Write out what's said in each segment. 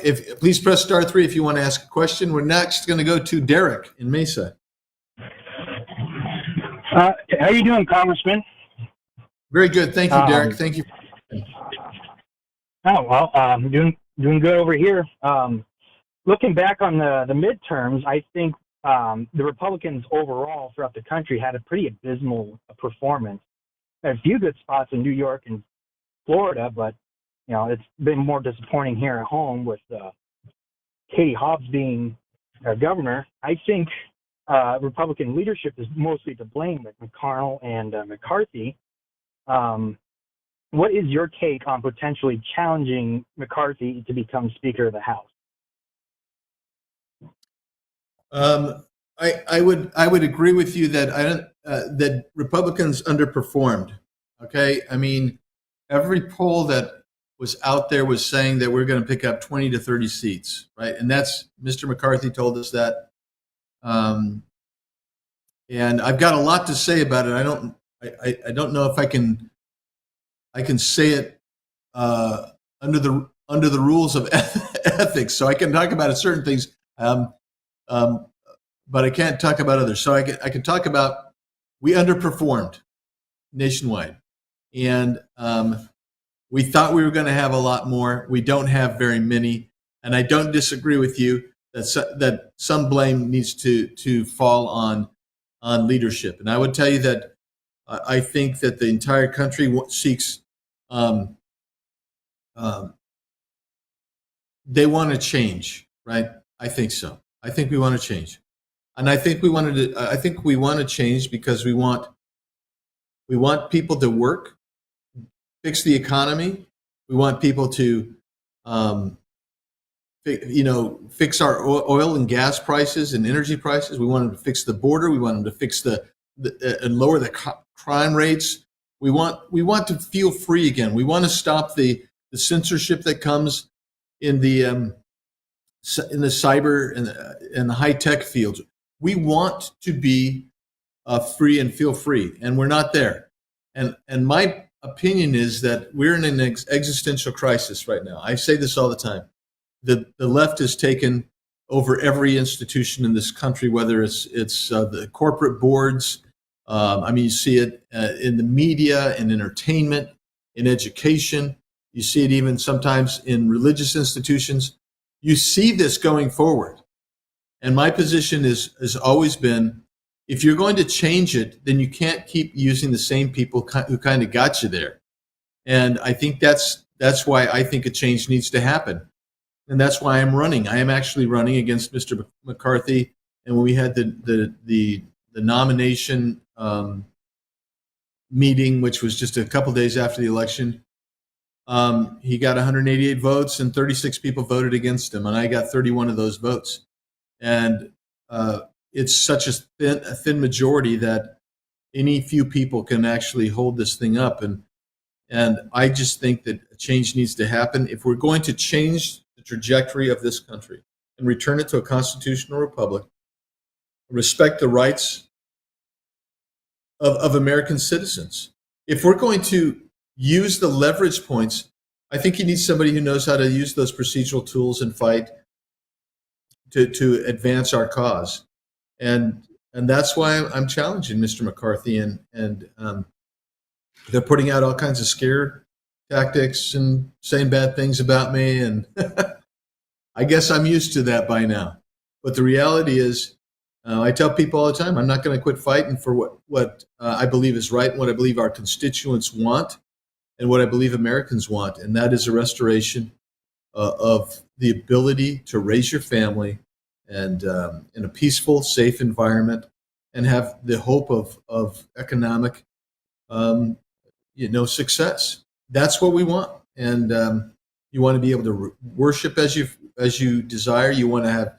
If please press *3 if you want to ask a question. We're next going to go to Derek in Mesa. How are you doing, Congressman? Very good, thank you, Derek. Thank you. Doing good over here. Looking back on the midterms, I think the Republicans overall throughout the country had a pretty abysmal performance. A few good spots in New York and Florida, but it's been more disappointing here at home with Katie Hobbs being our governor. I think Republican leadership is mostly to blame, with McConnell and McCarthy. What is your take on potentially challenging McCarthy to become Speaker of the House? I would agree with you that that Republicans underperformed. Okay, I mean, every poll that was out there was saying that we're going to pick up 20 to 30 seats, right? And that's Mr. McCarthy told us that. And I've got a lot to say about it. I don't know if I can say it under the rules of ethics. So I can talk about certain things, but I can't talk about others. So I can talk about we underperformed nationwide, and we thought we were going to have a lot more. We don't have very many, and I don't disagree with you that some blame needs to fall on leadership. And I would tell you that I think that the entire country seeks. They want to change, right? I think so. I think we want to change, and I think we want to change because we want people to work, fix the economy. We want people to, fix our oil and gas prices and energy prices. We want them to fix the border. We want them to fix and lower the crime rates. We want to feel free again. We want to stop the censorship that comes in the cyber and the high tech fields. We want to be free and feel free, and we're not there. And my opinion is that we're in an existential crisis right now. I say this all the time. The left has taken over every institution in this country, whether it's the corporate boards. You see it in the media, in entertainment, in education. You see it even sometimes in religious institutions. You see this going forward. And my position has always been, if you're going to change it, then you can't keep using the same people who kind of got you there. And I think that's why I think a change needs to happen. And that's why I'm running. I am actually running against Mr. McCarthy. And when we had the nomination meeting, which was just a couple days after the election, he got 188 votes and 36 people voted against him, and I got 31 of those votes. And it's such a thin majority that any few people can actually hold this thing up. And I just think that a change needs to happen. If we're going to change the trajectory of this country and return it to a constitutional republic, respect the rights of American citizens. If we're going to use the leverage points, I think you need somebody who knows how to use those procedural tools and fight to advance our cause. And that's why I'm challenging Mr. McCarthy, and they're putting out all kinds of scare tactics and saying bad things about me. And I guess I'm used to that by now. But the reality is, I tell people all the time, I'm not going to quit fighting for what I believe is right, what I believe our constituents want, and what I believe Americans want. And that is a restoration of the ability to raise your family and in a peaceful, safe environment, and have the hope of economic success. That's what we want. And you want to be able to worship as you desire. You want to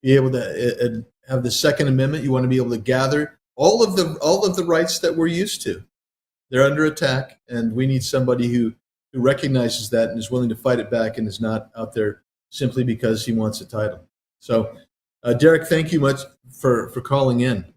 be able to have the Second Amendment. You want to be able to gather all of the rights that we're used to. They're under attack, and we need somebody who recognizes that and is willing to fight it back, and is not out there simply because he wants a title. So, Derek, thank you much for calling in.